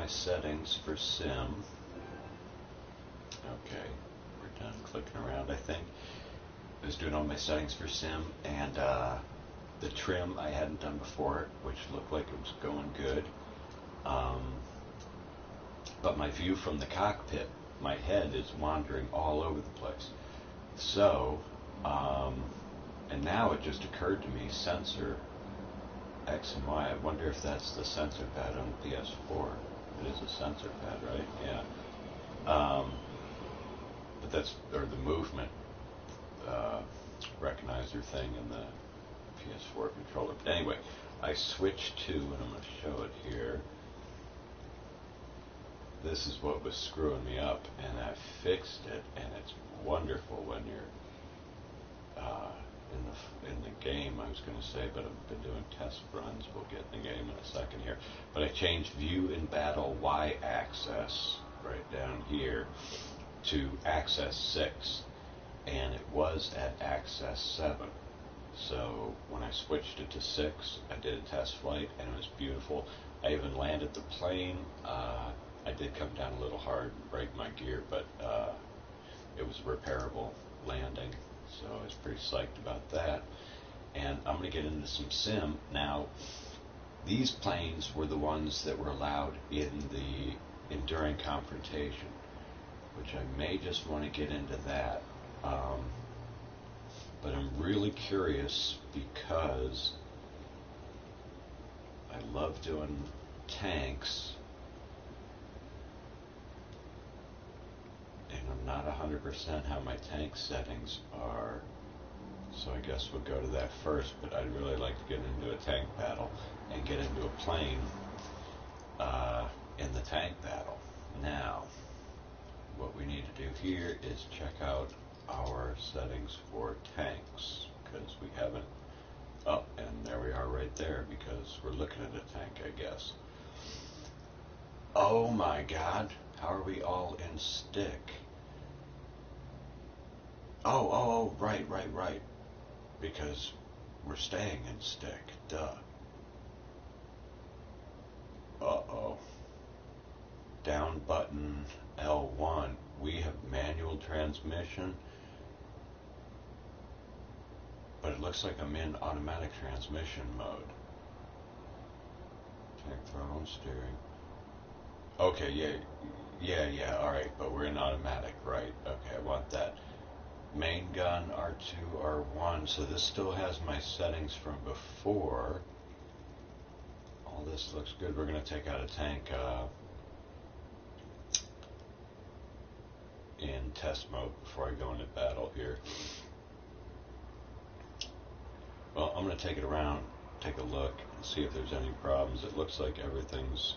my settings for sim. Okay, we're done clicking around, I think. I was doing all my settings for sim, and the trim I hadn't done before, which looked like it was going good. But my view from the cockpit, my head is wandering all over the place. So, and now it just occurred to me, sensor X and Y. I wonder if that's the sensor pad on the PS4. It is a sensor pad, right? Yeah. But that's, or the movement recognizer thing in the PS4 controller. But anyway, I switched to, and I'm going to show it here. This is what was screwing me up, and I fixed it, and it's wonderful when you're in the game, I was going to say, but I've been doing test runs. We'll get in the game in a second here. But I changed view in battle Y-axis right down here to axis 6, and it was at axis 7. So when I switched it to 6, I did a test flight, and it was beautiful. I even landed the plane. I did come down a little hard and break my gear, but it was a repairable landing, so I was pretty psyched about that. And I'm going to get into some sim. Now, these planes were the ones that were allowed in the Enduring Confrontation, which I may just want to get into that. But I'm really curious because I love doing tanks, and I'm not 100% how my tank settings are, so I guess we'll go to that first. But I'd really like to get into a tank battle and get into a plane in the tank battle. Now, what we need to do here is check out our settings for tanks, because we haven't. Oh, and there we are right there, because we're looking at a tank, I guess. Oh my God, how are we all in stick? Oh, right. Because we're staying in stick, duh. Uh-oh. Down button L1. We have manual transmission, but it looks like I'm in automatic transmission mode. Tank throttle, steering. Okay, yeah, alright, but we're in automatic, right? Okay, I want that. Main gun, R2, R1, so this still has my settings from before. All this looks good. We're going to take out a tank in test mode before I go into battle here. Well, I'm going to take it around, take a look, and see if there's any problems. It looks like everything's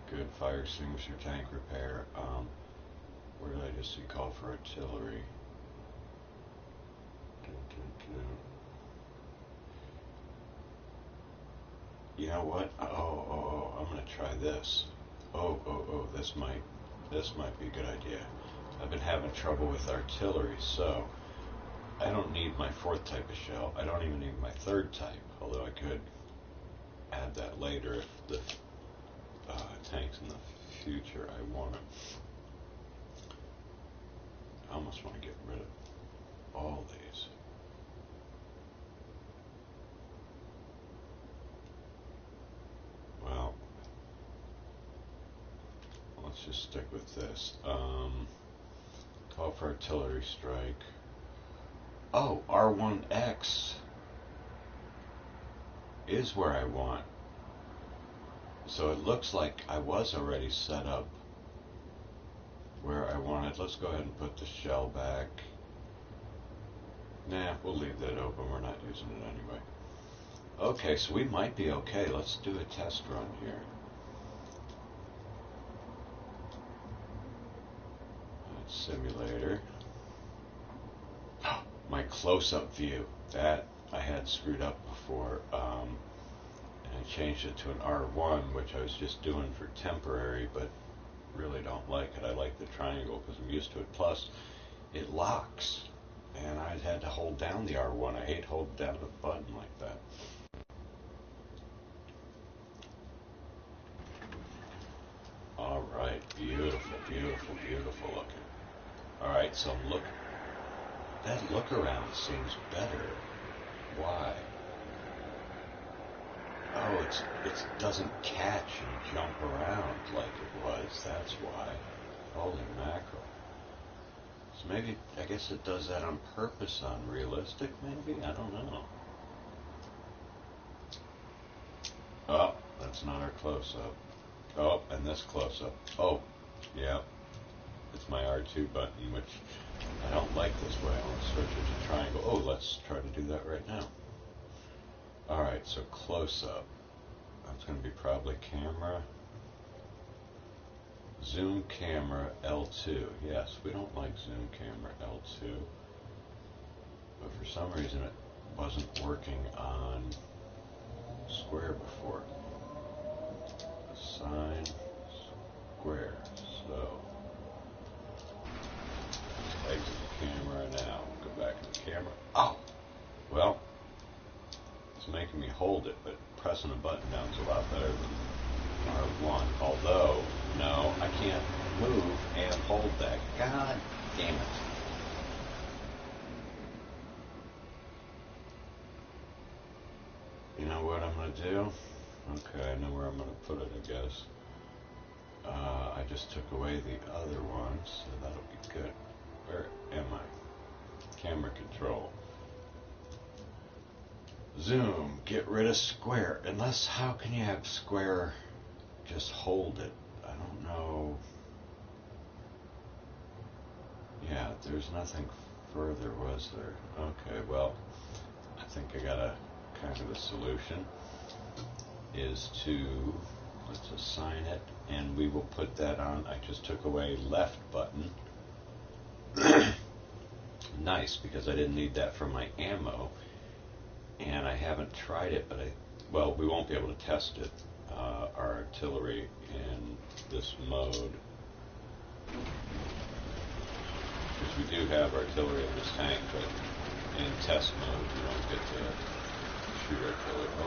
good. Fire extinguisher, tank repair. Where did I just see call for artillery? You know what? Oh, I'm going to try this. Oh, this might be a good idea. I've been having trouble with artillery, so I don't need my 4th type of shell. I don't even need my 3rd type, although I could add that later if the tanks in the future I want them. I almost want to get rid of all these. Well, let's just stick with this. Call for artillery strike. Oh, R1X is where I want. So it looks like I was already set up where I wanted. Let's go ahead and put the shell back. Nah, we'll leave that open. We're not using it anyway. Okay, so we might be okay. Let's do a test run here. That's simulator. My close-up view. That I had screwed up before. And I changed it to an R1, which I was just doing for temporary, but really don't like it. I like the triangle because I'm used to it. Plus, it locks, and I had to hold down the R1. I hate holding down a button like that. right. Beautiful, beautiful, beautiful looking. All right, so look. That look around seems better. Why? Oh, it doesn't catch and jump around like it was. That's why. Holy mackerel. So maybe, I guess it does that on purpose on realistic, maybe? I don't know. Oh, that's not our close-up. Oh, and this close-up. Oh, yeah. It's my R2 button, which I don't like this way. I want to switch it to triangle. Oh, let's try to do that right now. Alright, so close-up. That's going to be probably camera. Zoom camera L2. Yes, we don't like zoom camera L2. But for some reason it wasn't working on square before. Assign square. So exit the camera now. Go back to the camera. Oh! Well, it's making me hold it, but pressing a button down is a lot better than R1. Although, no, I can't move and hold that. God damn it. You know what I'm going to do? Okay, I know where I'm going to put it, I guess. I just took away the other one, so that'll be good. Where am I? Camera control. Zoom, get rid of square. Unless, how can you have square just hold it? I don't know. Yeah, there's nothing further, was there? Okay, well, I think I got a kind of a solution. Is to, let's assign it, and we will put that on. I just took away left button. Nice, because I didn't need that for my ammo. And I haven't tried it, but well, we won't be able to test it, our artillery in this mode. Because we do have artillery in this tank, but in test mode, you don't get to shoot artillery. Oh,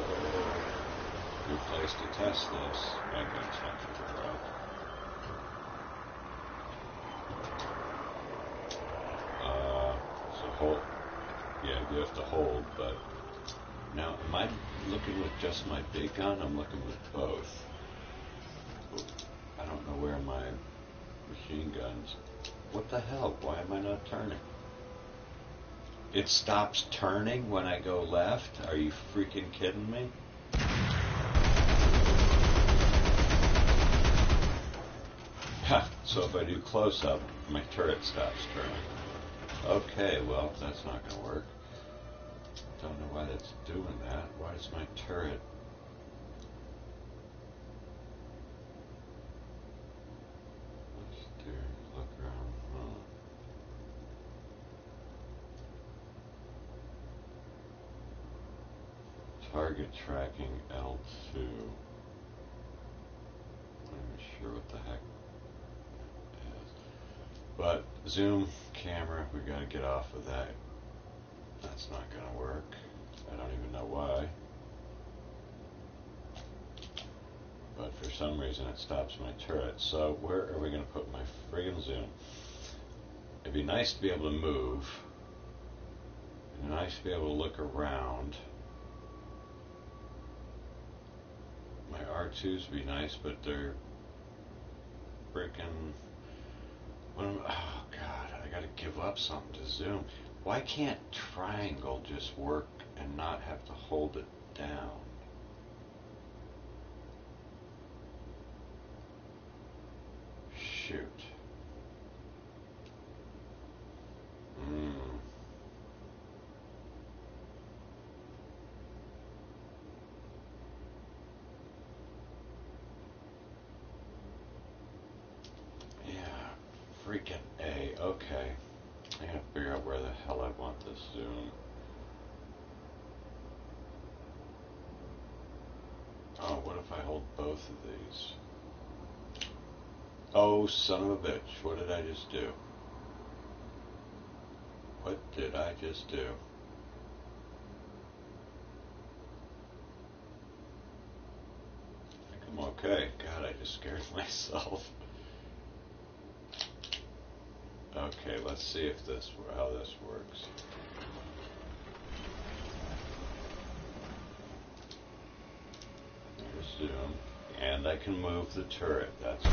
good place to test this. My gun's not going to go out. So hold. Yeah, you have to hold, but now, am I looking with just my big gun? I'm looking with both. I don't know where my machine guns. What the hell? Why am I not turning? It stops turning when I go left? Are you freaking kidding me? Ha! So if I do close up, my turret stops turning. Okay, well, that's not going to work. Don't know why that's doing that. Why is my turret... Let's do, look around. Target tracking L2. I'm not even sure what the heck it is. But zoom camera, we gotta get off of that. That's not gonna work. I don't even know why. But for some reason it stops my turret. So where are we gonna put my friggin' zoom? It'd be nice to be able to move. It'd be nice to be able to look around. My R2s would be nice, but they're freaking... Oh God, I gotta give up something to zoom. Why can't triangle just work and not have to hold it down? Shoot. Yeah, freaking A. Okay. I gotta figure out where the hell I want this zoom. Oh, what if I hold both of these? Oh, son of a bitch. What did I just do? What did I just do? I think I'm okay. God, I just scared myself. Okay, let's see if how this works. Resume, and I can move the turret. That's good.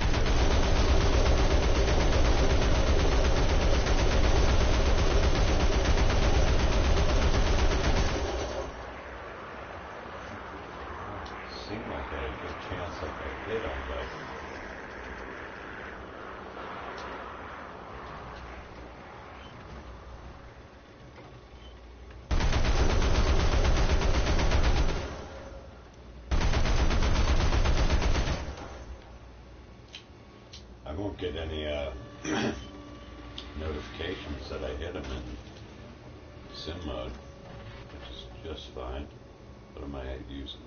Seemed like I had a good chance if I hit him, but I won't get any notifications that I hit him in sim mode, which is just fine. But am I using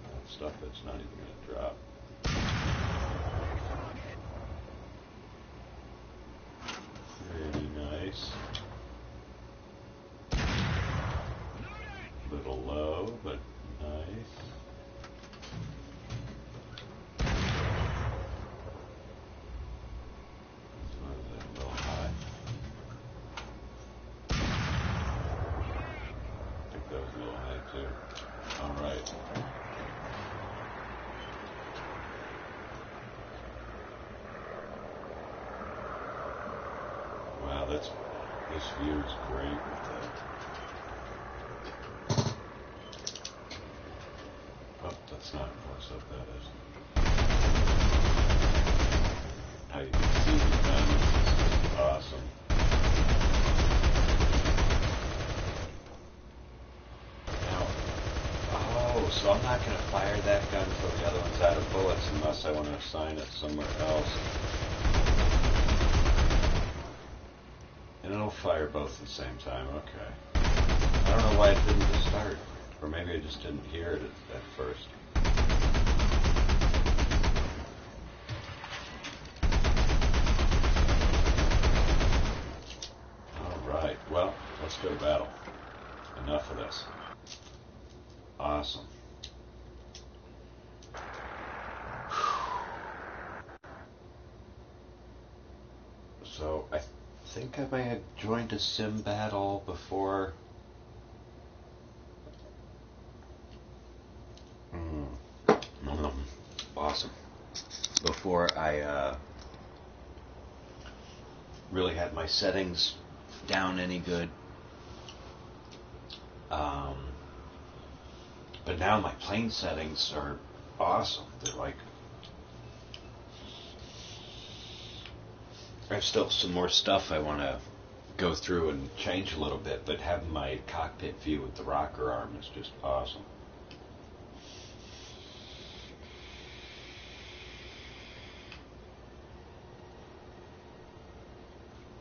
that stuff that's not even going to drop? Pretty nice. Little low, but nice. What is that, a little high? I think that was a little high too. Alright. Wow, this view is great with that. Oh, that's not close up, that is. How you can see the guns is just awesome. Now, oh, so I'm not going to fire that gun until the other one's out of bullets unless I want to assign it somewhere else. And it'll fire both at the same time, okay. I don't know why it didn't just start. Or maybe I just didn't hear it at first. Alright, well, let's go to battle. Enough of this. Awesome. So, I think I may have joined a sim battle before. Awesome. Before I really had my settings down any good. But now my plane settings are awesome. They're like, I have still some more stuff I want to go through and change a little bit, but having my cockpit view with the rocker arm is just awesome.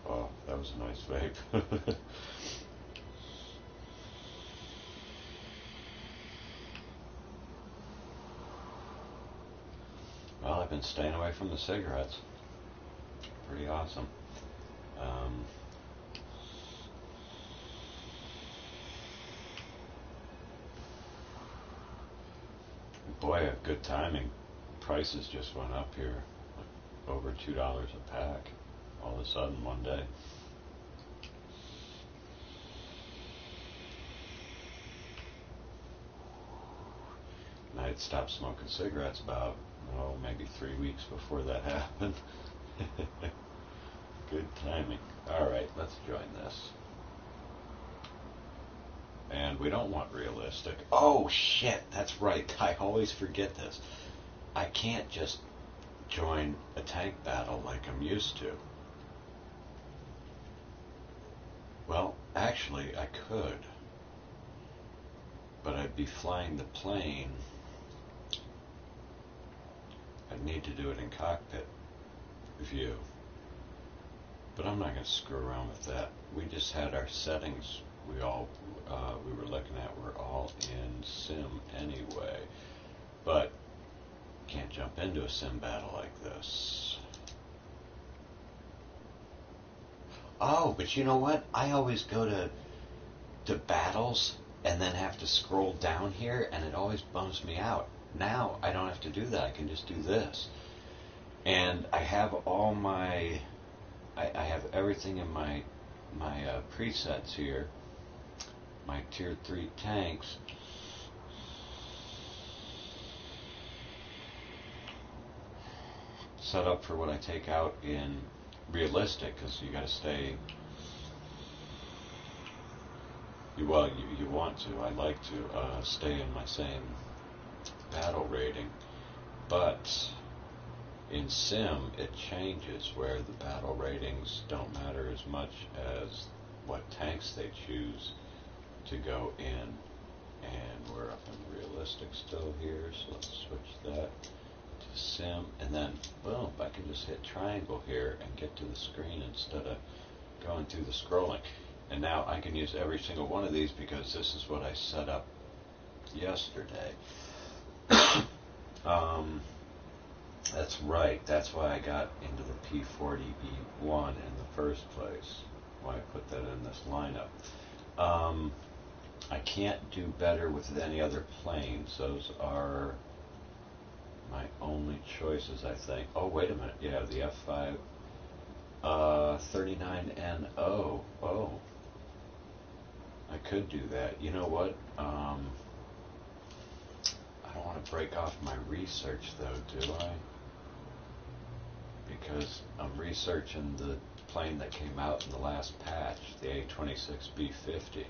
Oh, that was a nice vape. Well, I've been staying away from the cigarettes. Pretty awesome. Boy, I have good timing. Prices just went up here, like over $2 a pack, all of a sudden one day. And I had stopped smoking cigarettes about, maybe 3 weeks before that happened. Good timing. Alright, let's join this. And we don't want realistic. Oh shit, that's right. I always forget this. I can't just join a tank battle like I'm used to. Well, actually, I could. But I'd be flying the plane. I'd need to do it in cockpit view. But I'm not going to screw around with that. We just had our settings we were looking at were all in sim anyway. But can't jump into a sim battle like this. Oh, but you know what? I always go to battles and then have to scroll down here, and it always bums me out. Now I don't have to do that. I can just do this. And I have all my I have everything in my presets here, my tier 3 tanks. Set up for what I take out in realistic, because you got to stay. You want to. I like to stay in my same battle rating, but in Sim it changes where the battle ratings don't matter as much as what tanks they choose to go in. And we're up in realistic still here, so let's switch that to Sim, and then boom, I can just hit triangle here and get to the screen instead of going through the scrolling. And now I can use every single one of these because this is what I set up yesterday. That's right. That's why I got into the P40E1 in the first place. Why I put that in this lineup. I can't do better with any other planes. Those are my only choices, I think. Oh, wait a minute. Yeah, the F5 39NO. Oh, I could do that. You know what? I don't want to break off my research, though, do I? Because I'm researching the plane that came out in the last patch, the A26B50.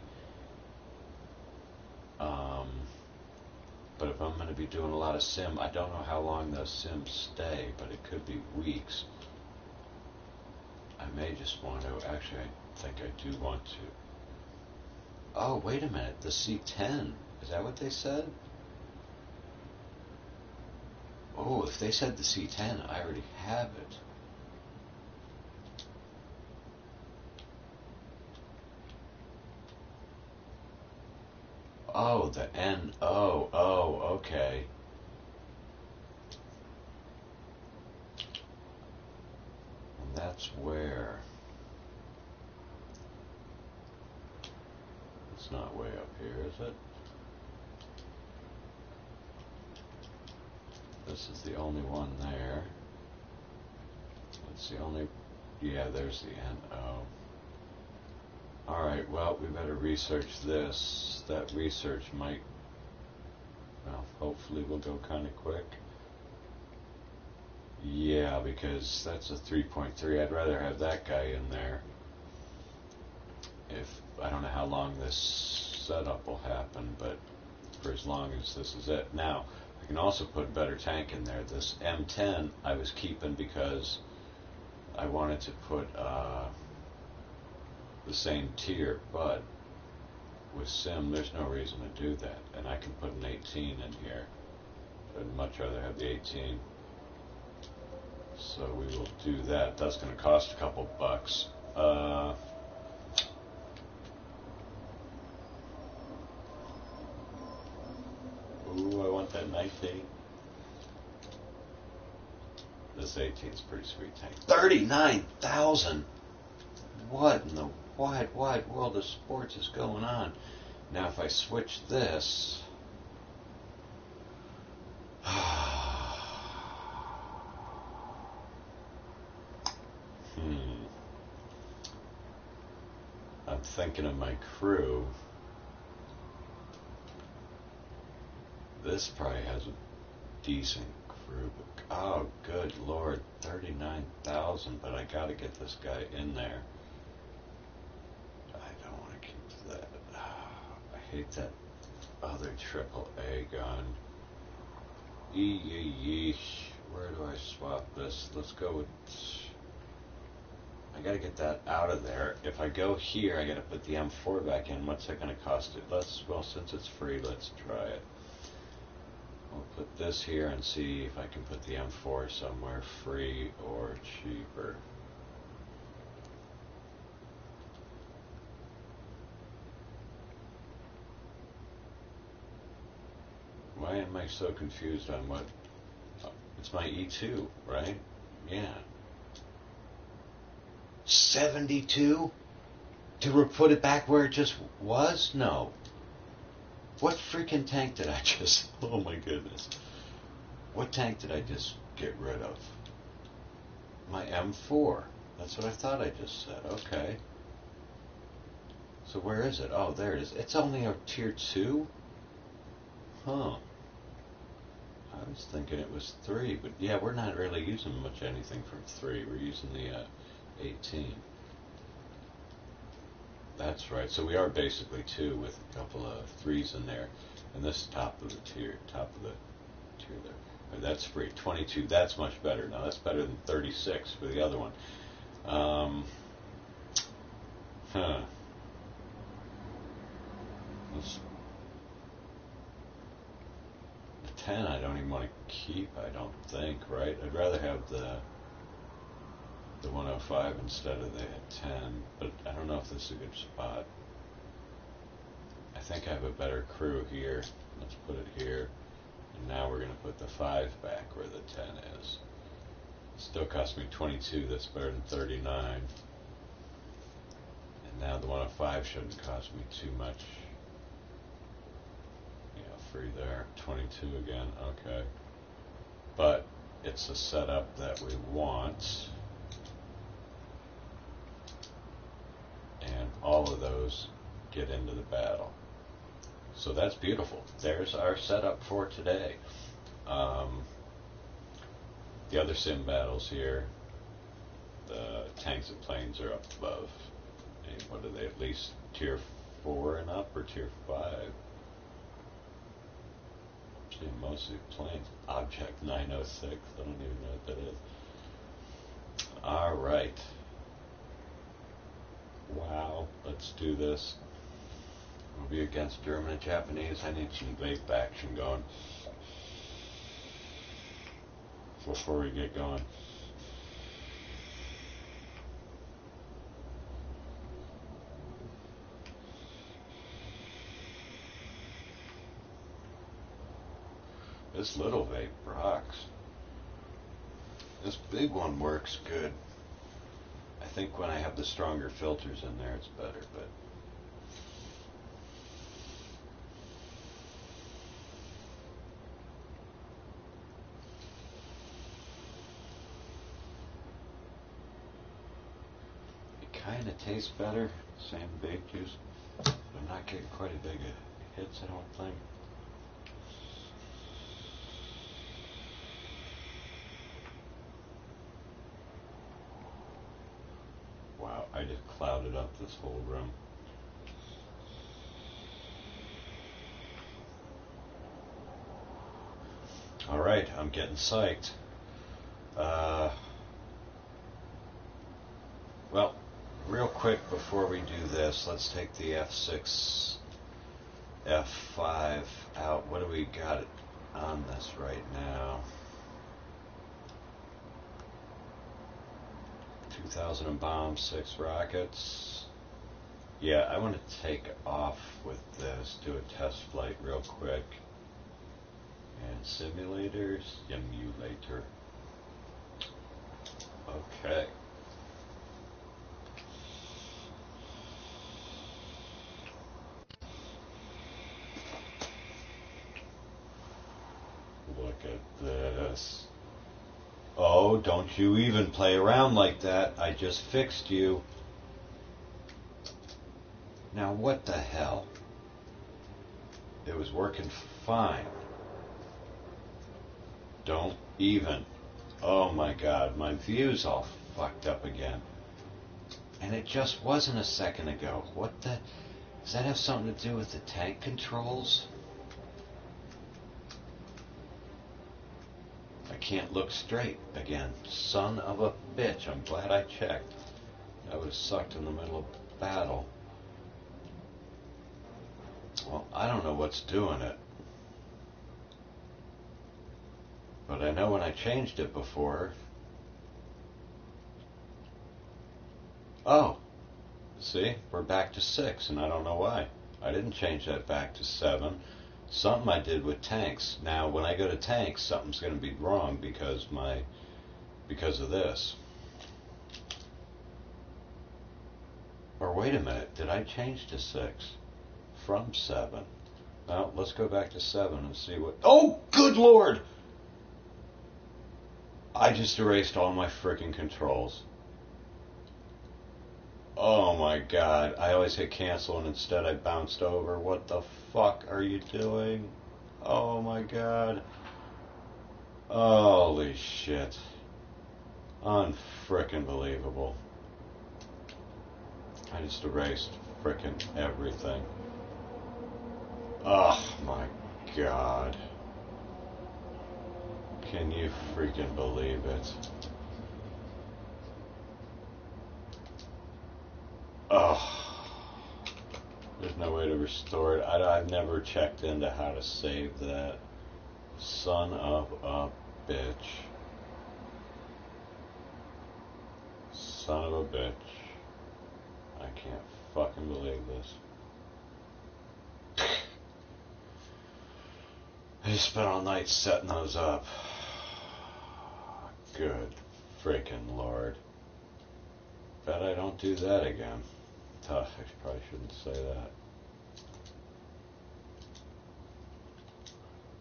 But if I'm going to be doing a lot of sim, I don't know how long those sims stay, but it could be weeks. I may just want to, actually I think I do want to. Oh, wait a minute, the C10, is that what they said? Oh, if they said the C10, I already have it. Oh, the NO. Oh, okay. And that's where. It's not way up here, is it? This is the only one there. That's the only. Yeah, there's the NO. Alright, well, we better research this. That research might, well, hopefully will go kind of quick. Yeah, because that's a 3.3. I'd rather have that guy in there. If I don't know how long this setup will happen, but for as long as this is it. Now, I can also put a better tank in there. This M10 I was keeping because I wanted to put the same tier, but with Sim there's no reason to do that, and I can put an 18 in here. I'd much rather have the 18, so we will do that. That's going to cost a couple bucks. Ooh, I want that 19. This 18 is pretty sweet tank. 39,000. What in the wide world of sports is going on? Now if I switch this, I'm thinking of my crew. This probably has a decent crew, but oh good lord, 39,000, but I gotta get this guy in there. I don't want to keep that. I hate that other AAA gun. Yeesh. Where do I swap this? Let's go with. I gotta get that out of there. If I go here, I gotta put the M4 back in. What's that gonna cost it? Well, since it's free, let's try it. We'll put this here and see if I can put the M4 somewhere free or cheaper. Why am I so confused on what? It's my E2, right? Yeah. 72? To put it back where it just was? No. What freaking tank did I just... Oh my goodness. What tank did I just get rid of? My M4. That's what I thought I just said. Okay. So where is it? Oh, there it is. It's only a tier 2? Huh. I was thinking it was 3, but yeah, we're not really using much anything from 3. We're using the 18. That's right. So we are basically 2 with a couple of 3s in there. And this top of the tier there. That's free. 22. That's much better. Now that's better than 36 for the other one. Huh. The 10 I don't even want to keep, I don't think, right? I'd rather have the 105 instead of the 10, but I don't know if this is a good spot. I think I have a better crew here. Let's put it here. And now we're going to put the 5 back where the 10 is. Still cost me 22, that's better than 39. And now the 105 shouldn't cost me too much. Yeah, free there. 22 again, okay. But it's a setup that we want. And all of those get into the battle. So that's beautiful. There's our setup for today. The other sim battles here, the tanks and planes are up above. And what are they, at least tier 4 and up, or tier 5? I'm seeing mostly planes. Object 906, I don't even know what that is. Alright. Wow, let's do this. We'll be against German and Japanese. I need some vape action going before we get going. This little vape rocks. This big one works good. I think when I have the stronger filters in there, it's better, but it kind of tastes better. Same vape juice. I'm not getting quite as big a hits, I don't think. Wow, I just clouded up this whole room. Alright, I'm getting psyched. Well, real quick before we do this, let's take the F6, F5 out. What do we got on this right now? 2,000 in bombs, 6 rockets. Yeah, I want to take off with this, do a test flight real quick. And simulators, emulator. Okay. Look at this. Oh, don't you even play around like that. I just fixed you. Now what the hell? It was working fine. Don't even. Oh my god, my view's all fucked up again. And it just wasn't a second ago. What the... Does that have something to do with the tank controls? I can't look straight again. Son of a bitch. I'm glad I checked. I would have sucked in the middle of battle. Well, I don't know what's doing it. But I know when I changed it before... Oh! See? We're back to 6, and I don't know why. I didn't change that back to 7. Something I did with tanks. Now, when I go to tanks, something's going to be wrong because of this. Or wait a minute, did I change to 6 from 7? Now, let's go back to 7 and see what... Oh, good lord! I just erased all my freaking controls. Oh my god. I always hit cancel and instead I bounced over. What the fuck are you doing? Oh my god. Holy shit. Unfrickin' believable. I just erased frickin' everything. Oh my god. Can you freaking believe it? Oh. There's no way to restore it. I've never checked into how to save that. Son of a bitch. Son of a bitch. I can't fucking believe this. I just spent all night setting those up. Good freaking lord. Bet I don't do that again. Tough, I probably shouldn't say that.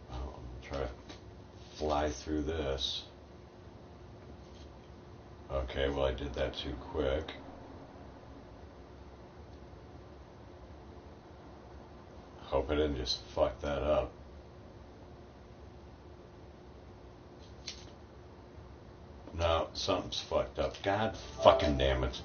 Well, I'm gonna try to fly through this. Okay, well I did that too quick. Hope I didn't just fuck that up. No, something's fucked up. God fucking damn it.